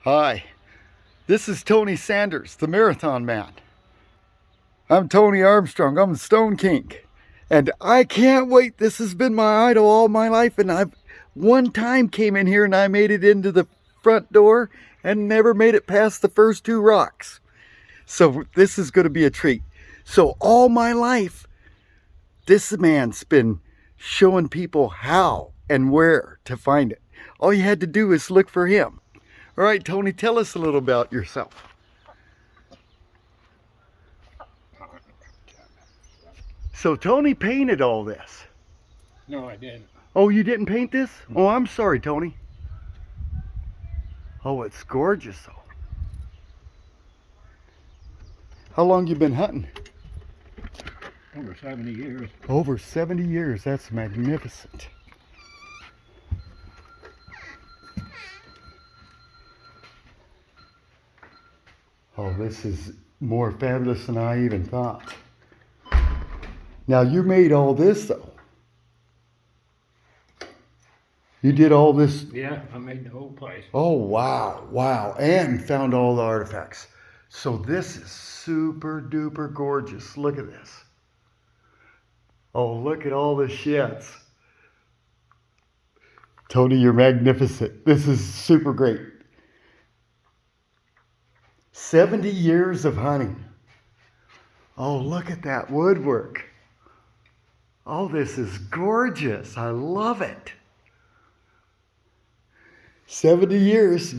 Hi, this is Tony Sanders, the Marathon Man. I'm Tony Armstrong, I'm the Stone King. And I can't wait, this has been my idol all my life, and I've one time came in here and I made it into the front door and never made it past the first two rocks. So this is going to be a treat. So all my life, this man's been showing people how and where to find it. All you had to do is look for him. All right, Tony, tell us a little about yourself. So Tony painted all this. No, I didn't. Oh, you didn't paint this? Oh, I'm sorry, Tony. Oh, it's gorgeous though. How long you been hunting? Over 70 years. Over 70 years. That's magnificent. Oh, this is more fabulous than I even thought. Now, you made all this, though. You did all this? Yeah, I made the whole place. Oh, wow, wow. And found all the artifacts. So this is super duper gorgeous. Look at this. Oh, look at all the sheds. Tony, you're magnificent. This is super great. 70 years of hunting. Oh, look at that woodwork. Oh, this is gorgeous. I love it. 70 years.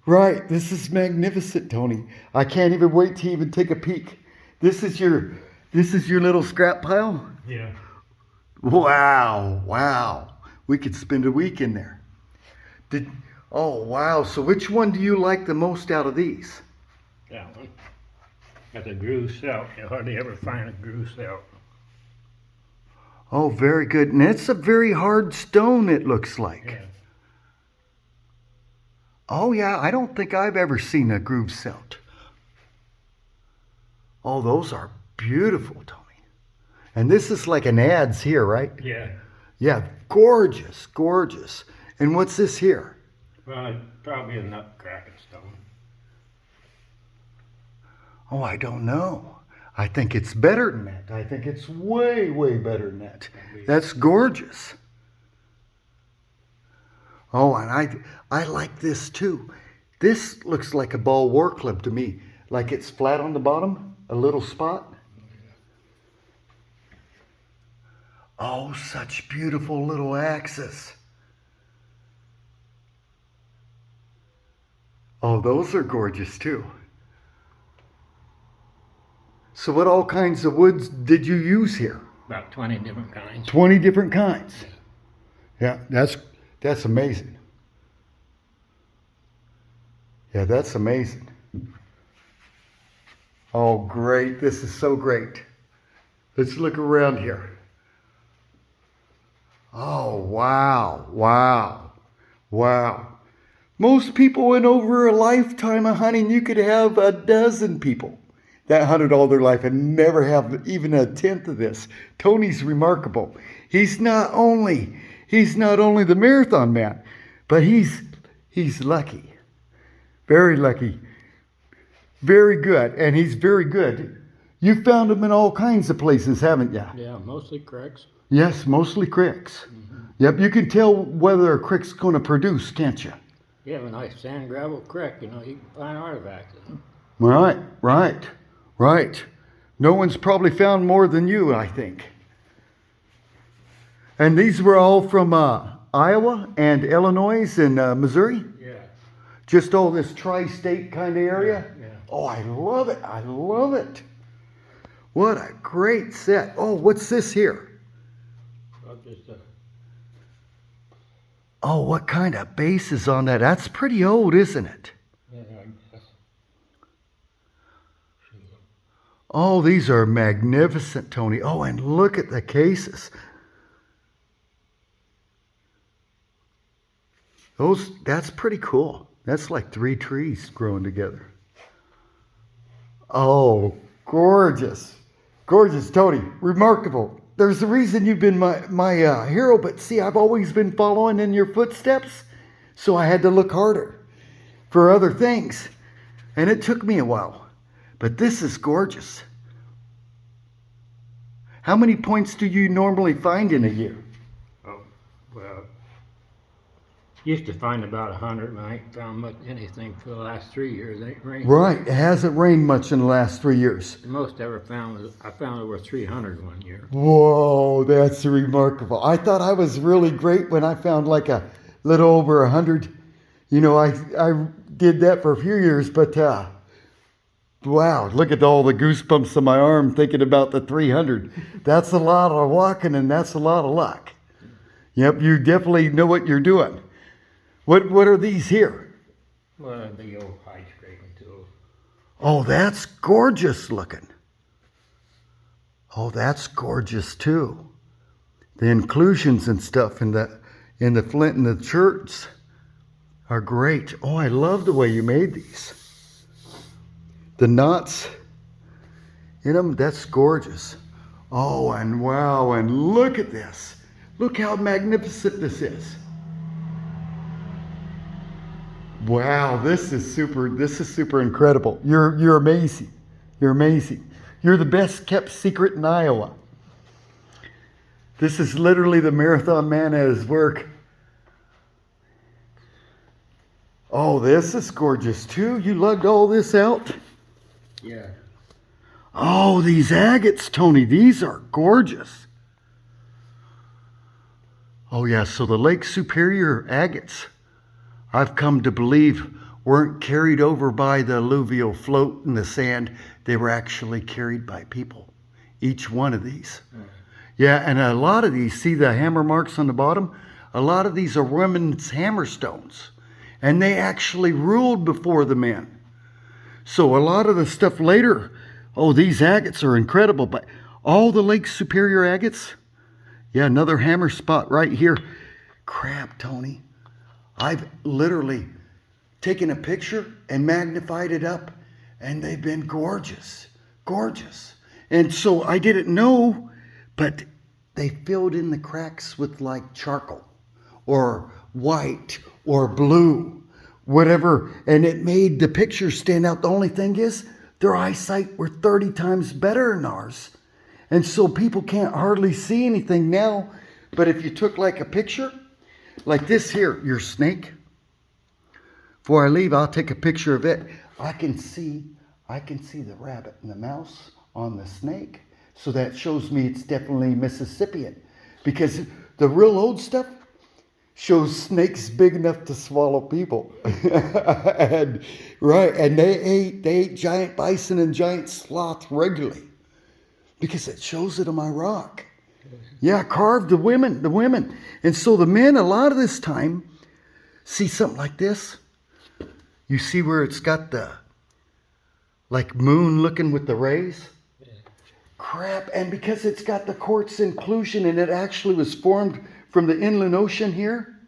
Right. This is magnificent, Tony. I can't even wait to even take a peek. This is your little scrap pile? Yeah. Wow. Wow. We could spend a week in there. Oh, wow. So which one do you like the most out of these? That one. That's a groove celt. You hardly ever find a groove celt. Oh, very good. And it's a very hard stone, it looks like. Yeah. Oh, yeah. I don't think I've ever seen a groove celt. Oh, those are beautiful, Tony. And this is like an adze here, right? Yeah. Yeah, gorgeous, gorgeous. And what's this here? Well, it's probably a nut cracking stone. Oh, I don't know. I think it's better than that. I think it's way, way better than that. That's gorgeous. Oh, and I like this too. This looks like a ball war club to me. Like it's flat on the bottom, a little spot. Oh, such beautiful little axes. Oh, those are gorgeous too. So what all kinds of woods did you use here? About 20 different kinds. 20 different kinds. Yeah, that's amazing. Yeah, that's amazing. Oh, great. This is so great. Let's look around here. Oh, wow, wow, wow. Most people in over a lifetime of hunting, you could have a dozen people that hunted all their life and never have even a tenth of this. Tony's remarkable. He's not only the Marathon Man, but he's lucky. Very lucky. Very good. And he's very good. You found him in all kinds of places, haven't you? Yeah, mostly cricks. Yes, mostly cricks. Yep, you can tell whether a crick's going to produce, can't you? Yeah, a nice sand gravel crick, you can find artifacts in them. Right, right, right. No one's probably found more than you, I think. And these were all from Iowa and Illinois and Missouri? Yeah. Just all this tri-state kind of area? Yeah. Oh, I love it. I love it. What a great set. Oh, what's this here? Well, just Oh, what kind of base is on that? That's pretty old, isn't it? yeah, I guess. Oh, these are magnificent, Tony. Oh, and look at the cases. That's pretty cool. That's like 3 trees growing together. Oh, gorgeous. Gorgeous, Tony. Remarkable. There's a reason you've been my hero, but see, I've always been following in your footsteps, so I had to look harder. for other things. And it took me a while. But this is gorgeous. How many points do you normally find in a year? Oh, well, used to find about 100, but I ain't found much anything for the last 3 years. It ain't rained. Right. It hasn't rained much in the last 3 years. The most I ever found was, I found over 300 one year. Whoa, that's remarkable. I thought I was really great when I found like a little over 100. You know, I did that for a few years, but wow, look at all the goosebumps on my arm thinking about the 300. That's a lot of walking and that's a lot of luck. Yep, you definitely know what you're doing. What are these here? Well, a big old high scraping tool. Oh, that's gorgeous looking. Oh, that's gorgeous too. The inclusions and stuff in the flint and the cherts are great. Oh, I love the way you made these. The knots in them, that's gorgeous. Oh, and wow, and look at this. Look how magnificent this is. Wow, this is super incredible. You're amazing. You're amazing. You're the best kept secret in Iowa. This is literally the Marathon Man at his work. Oh, this is gorgeous too. You lugged all this out? Yeah. Oh, these agates, Tony, these are gorgeous. Oh yeah, so the Lake Superior agates, I've come to believe, weren't carried over by the alluvial float in the sand. They were actually carried by people. Each one of these. Yeah, and a lot of these, see the hammer marks on the bottom? A lot of these are women's hammerstones. And they actually ruled before the men. So a lot of the stuff later, oh, these agates are incredible. But all the Lake Superior agates, yeah, another hammer spot right here. Crap, Tony. I've literally taken a picture and magnified it up, and they've been gorgeous, gorgeous. And so I didn't know, but they filled in the cracks with like charcoal or white or blue, whatever, and it made the picture stand out. The only thing is, their eyesight were 30 times better than ours. And so people can't hardly see anything now. But if you took like a picture, like this here, your snake. Before I leave, I'll take a picture of it. I can see the rabbit and the mouse on the snake. So that shows me it's definitely Mississippian. Because the real old stuff shows snakes big enough to swallow people. and they ate giant bison and giant sloth regularly. Because it shows it on my rock. Yeah, carved the women. And so the men, a lot of this time, see something like this. You see where it's got the, like moon looking with the rays? Yeah. Crap, and because it's got the quartz inclusion and it actually was formed from the inland ocean here.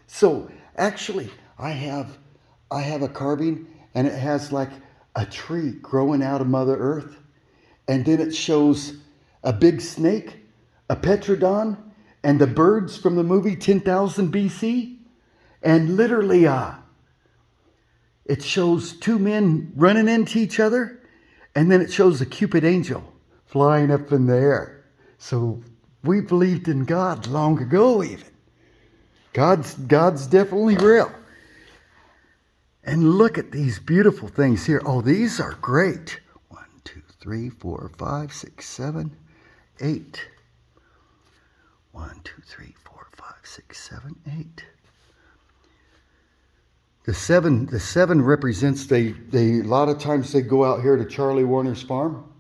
So actually, I have a carving and it has like a tree growing out of Mother Earth. And then it shows a big snake, a petrodon, and the birds from the movie 10,000 BC. And literally, it shows two men running into each other. And then it shows a Cupid angel flying up in the air. So we believed in God long ago even. God's definitely real. And look at these beautiful things here. Oh, these are great. 1, 2, 3, 4, 5, 6, 7, 8. 1, 2, 3, 4, 5, 6, 7, 8. The seven represents they a lot of times they go out here to Charlie Warner's farm,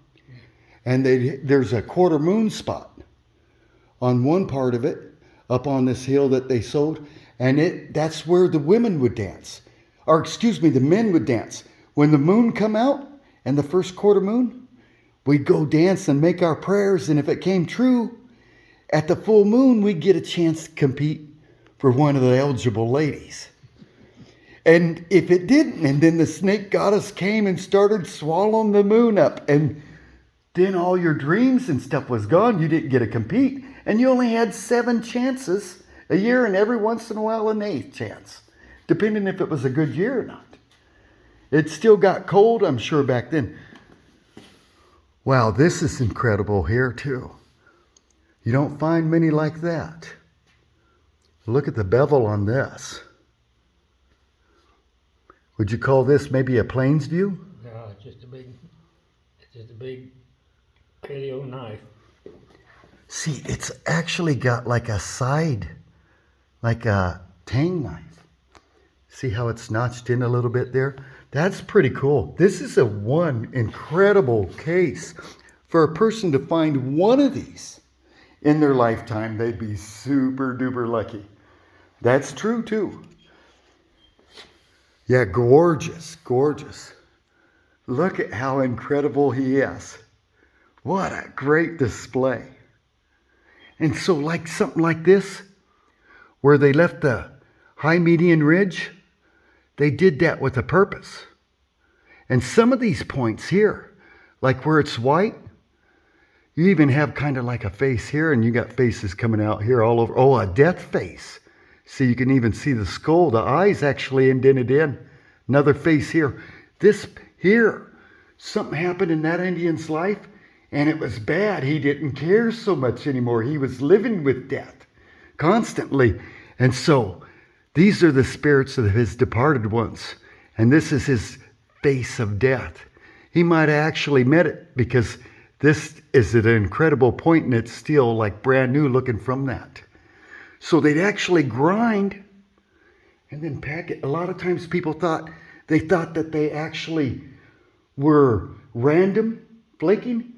and there's a quarter moon spot on one part of it up on this hill that they sowed, and that's where the women would dance, or excuse me, the men would dance when the moon come out and the first quarter moon. We'd go dance and make our prayers, and if it came true, at the full moon we'd get a chance to compete for one of the eligible ladies. And if it didn't, and then the snake goddess came and started swallowing the moon up, and then all your dreams and stuff was gone. You didn't get to compete, and you only had 7 chances a year, and every once in a while an 8th chance, depending if it was a good year or not. It still got cold, I'm sure, back then. Wow, this is incredible here, too. You don't find many like that. Look at the bevel on this. Would you call this maybe a plains view? No, it's just a big paleo knife. See, it's actually got like a side, like a tang knife. See how it's notched in a little bit there? That's pretty cool. This is one incredible case. For a person to find one of these in their lifetime, they'd be super duper lucky. That's true too. Yeah, gorgeous, gorgeous. Look at how incredible he is. What a great display. And so like something like this, where they left the high median ridge, they did that with a purpose. And some of these points here, like where it's white, you even have kind of like a face here, and you got faces coming out here all over. Oh, a death face. See, you can even see the skull. The eyes actually indented in. Another face here. This here, something happened in that Indian's life, and it was bad. He didn't care so much anymore. He was living with death constantly. And so these are the spirits of his departed ones. And this is his face of death. He might have actually met it, because this is an incredible point, and it's still like brand new looking from that. So they'd actually grind and then pack it. A lot of times people thought that they actually were random flaking.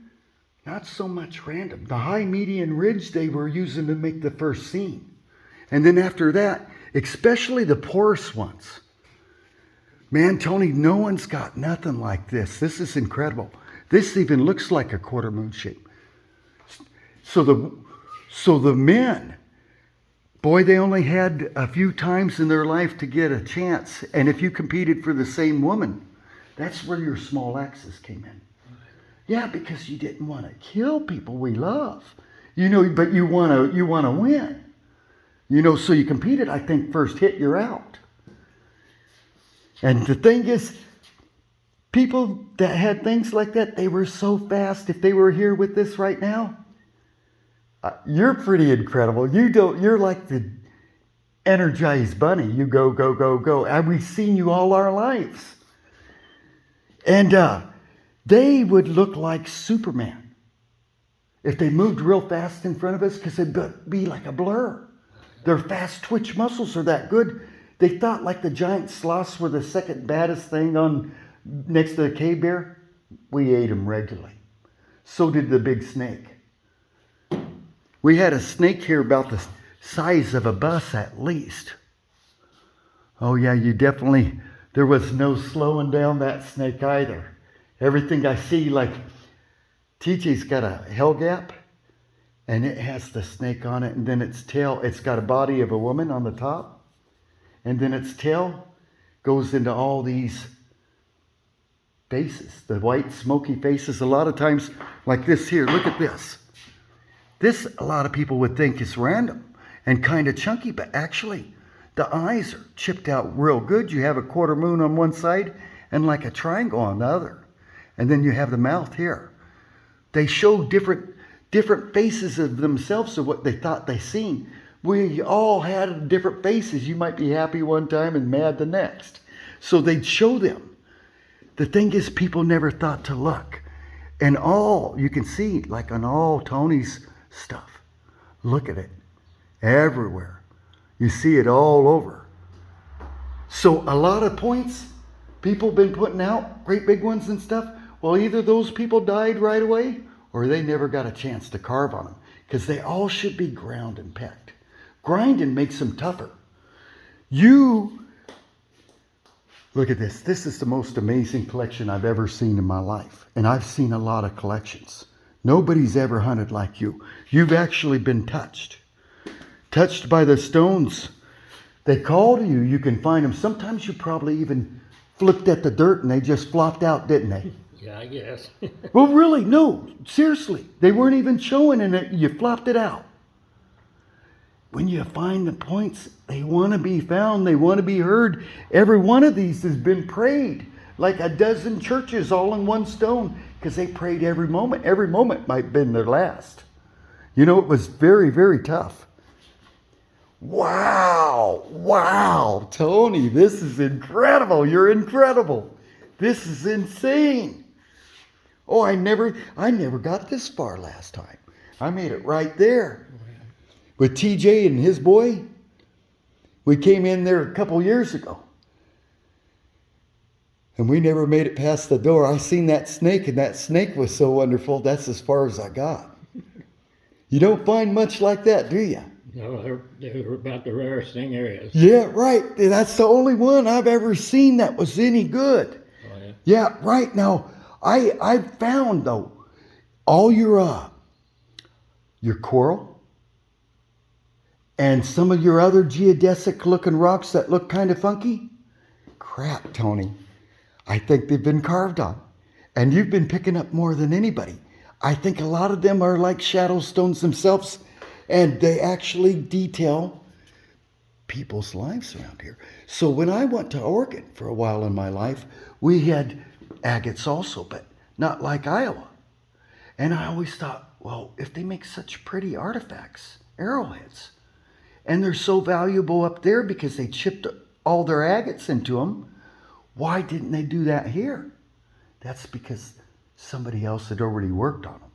Not so much random. The high median ridge they were using to make the first scene. And then after that, especially the porous ones. Man, Tony, no one's got nothing like this. This is incredible. This even looks like a quarter moon shape. So the men, boy, they only had a few times in their life to get a chance. And if you competed for the same woman, that's where your small axes came in. Yeah, because you didn't want to kill people we love. But you want to win. So you competed, I think, first hit, you're out. And the thing is, people that had things like that, they were so fast. If they were here with this right now, you're pretty incredible. You're like the energized bunny. You go, go, go, go. And we've seen you all our lives. And they would look like Superman if they moved real fast in front of us, because it'd be like a blur. Their fast twitch muscles are that good. They thought like the giant sloths were the second baddest thing next to the cave bear. We ate them regularly. So did the big snake. We had a snake here about the size of a bus at least. Oh yeah, there was no slowing down that snake either. Everything I see, like TJ's got a hell gap, and it has the snake on it, and then its tail, it's got a body of a woman on the top. And then its tail goes into all these faces, the white smoky faces. A lot of times, like this here, look at this. This, a lot of people would think is random and kind of chunky, but actually the eyes are chipped out real good. You have a quarter moon on one side and like a triangle on the other. And then you have the mouth here. They show different faces of themselves, of what they thought they seen. We all had different faces. You might be happy one time and mad the next. So they'd show them. The thing is, people never thought to look. And you can see, like on all Tony's stuff. Look at it. Everywhere. You see it all over. So a lot of points people been putting out, great big ones and stuff. Well, either those people died right away, or they never got a chance to carve on them. Because they all should be ground and pecked. Grinding makes them tougher. Look at this. This is the most amazing collection I've ever seen in my life. And I've seen a lot of collections. Nobody's ever hunted like you. You've actually been touched. Touched by the stones. They call to you. You can find them. Sometimes you probably even flipped at the dirt and they just flopped out, didn't they? Yeah, I guess. Well, really, no. Seriously. They weren't even showing in it. You flopped it out. When you find the points, they want to be found. They want to be heard. Every one of these has been prayed like a dozen churches all in one stone because they prayed every moment. Every moment might have been their last. You know, it was very, very tough. Wow, wow, Tony, this is incredible. You're incredible. This is insane. Oh, I never got this far last time. I made it right there. With TJ and his boy, we came in there a couple years ago. And we never made it past the door. I seen that snake, and that snake was so wonderful. That's as far as I got. You don't find much like that, do you? No, they're about the rarest thing there is. Yeah, right. That's the only one I've ever seen that was any good. Oh, yeah. Yeah, right. Now, I found, though, all your coral and some of your other geodesic-looking rocks that look kind of funky. Crap, Tony. I think they've been carved on. And you've been picking up more than anybody. I think a lot of them are like shadow stones themselves, and they actually detail people's lives around here. So when I went to Oregon for a while in my life, we had agates also, but not like Iowa. And I always thought, well, if they make such pretty artifacts, arrowheads, and they're so valuable up there because they chipped all their agates into them, why didn't they do that here? That's because somebody else had already worked on them.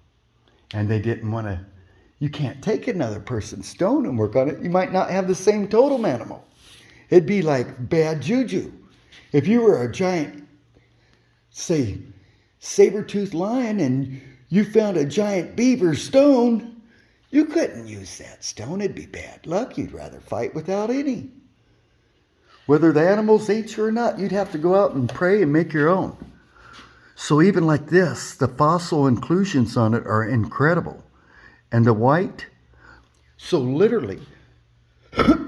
And they didn't want to. You can't take another person's stone and work on it. You might not have the same totem animal. It'd be like bad juju. If you were a giant, say, saber-toothed lion and you found a giant beaver stone, you couldn't use that stone. It'd be bad luck. You'd rather fight without any. Whether the animals ate you or not, you'd have to go out and pray and make your own. So even like this, the fossil inclusions on it are incredible. And the white, so literally,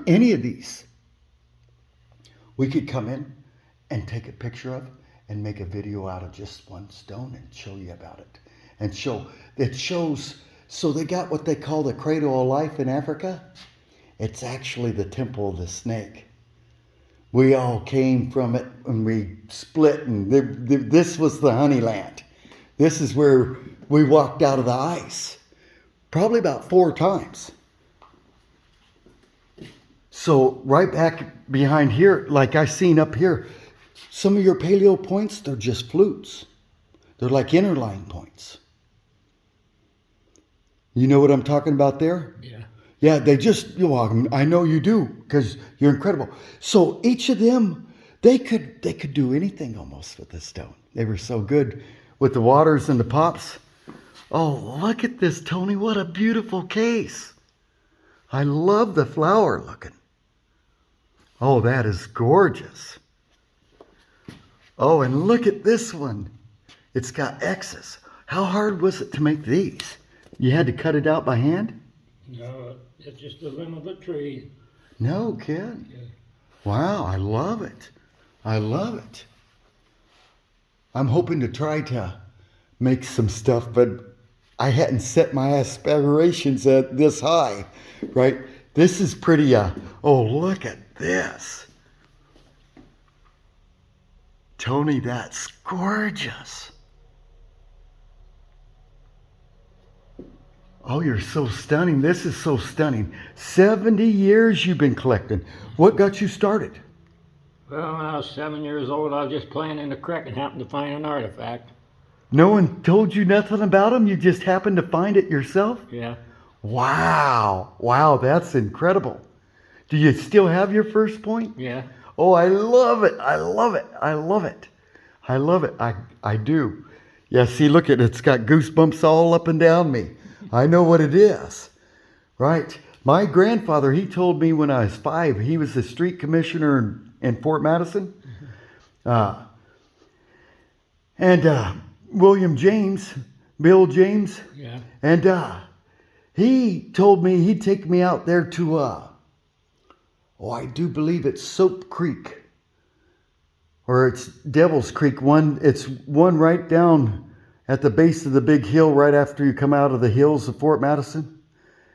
any of these, we could come in and take a picture of and make a video out of just one stone and show you about it. And it shows, so they got what they call the cradle of life in Africa. It's actually the temple of the snake. We all came from it and we split, and this was the honey land. This is where we walked out of the ice, probably about 4 times. So right back behind here, like I seen up here, some of your paleo points, they're just flutes. They're like interline points. You know what I'm talking about there? Yeah. Yeah, they just, I know you do, because you're incredible. So each of them, they could do anything almost with this stone. They were so good with the waters and the pops. Oh, look at this, Tony. What a beautiful case. I love the flower looking. Oh, that is gorgeous. Oh, and look at this one. It's got X's. How hard was it to make these? You had to cut it out by hand? No, it's just the limb of the tree. No, kid. Yeah. Wow, I love it. I love it. I'm hoping to try to make some stuff, but I hadn't set my aspirations at this high, right? This is pretty, oh, look at this. Tony, that's gorgeous. Oh, you're so stunning. This is so stunning. 70 years you've been collecting. What got you started? Well, when I was 7 years old, I was just playing in the creek and happened to find an artifact. No one told you nothing about them? You just happened to find it yourself? Yeah. Wow. Wow, that's incredible. Do you still have your first point? Yeah. Oh, I love it. I love it. I love it. I love it. I do. Yeah, see, look at it. It's got goosebumps all up and down me. I know what it is. Right. My grandfather, he told me when I was 5, he was the street commissioner in Fort Madison. William James, Bill James. Yeah. And he told me he'd take me out there to, I do believe it's Soap Creek. Or it's Devil's Creek. It's one right down at the base of the big hill right after you come out of the hills of Fort Madison.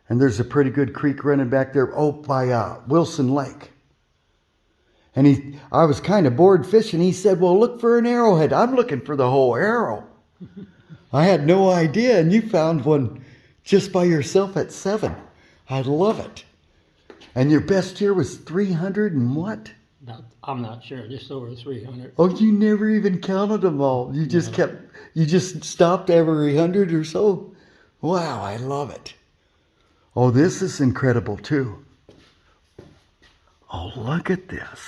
And there's a pretty good creek running back there, by Wilson Lake. And I was kind of bored fishing. He said, well, look for an arrowhead. I'm looking for the whole arrow. I had no idea, and you found one just by yourself at 7. I love it. And your best year was 300 and what? I'm not sure, just over 300. Oh, you never even counted them all. You just you just stopped every 100 or so. Wow, I love it. Oh, this is incredible too. Oh, look at this.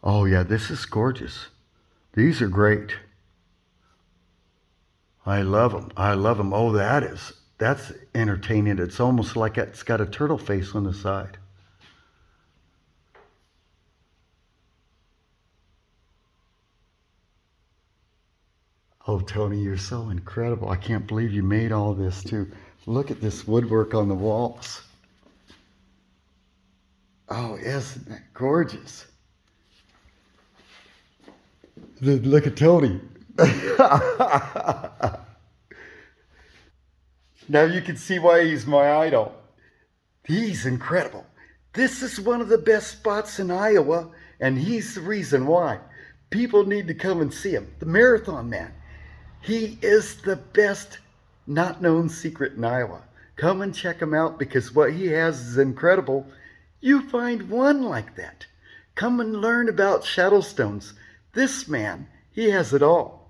Oh yeah, this is gorgeous. These are great. I love them. I love them. Oh, that's entertaining. It's almost like it's got a turtle face on the side. Oh, Tony, you're so incredible. I can't believe you made all this too. Look at this woodwork on the walls. Oh, isn't that gorgeous? Look at Tony. Now you can see why he's my idol. He's incredible. This is one of the best spots in Iowa, and he's the reason why. People need to come and see him. The Marathon Man. He is the best not known secret in Iowa. Come and check him out because what he has is incredible. You find one like that. Come and learn about shadow stones. This man, he has it all.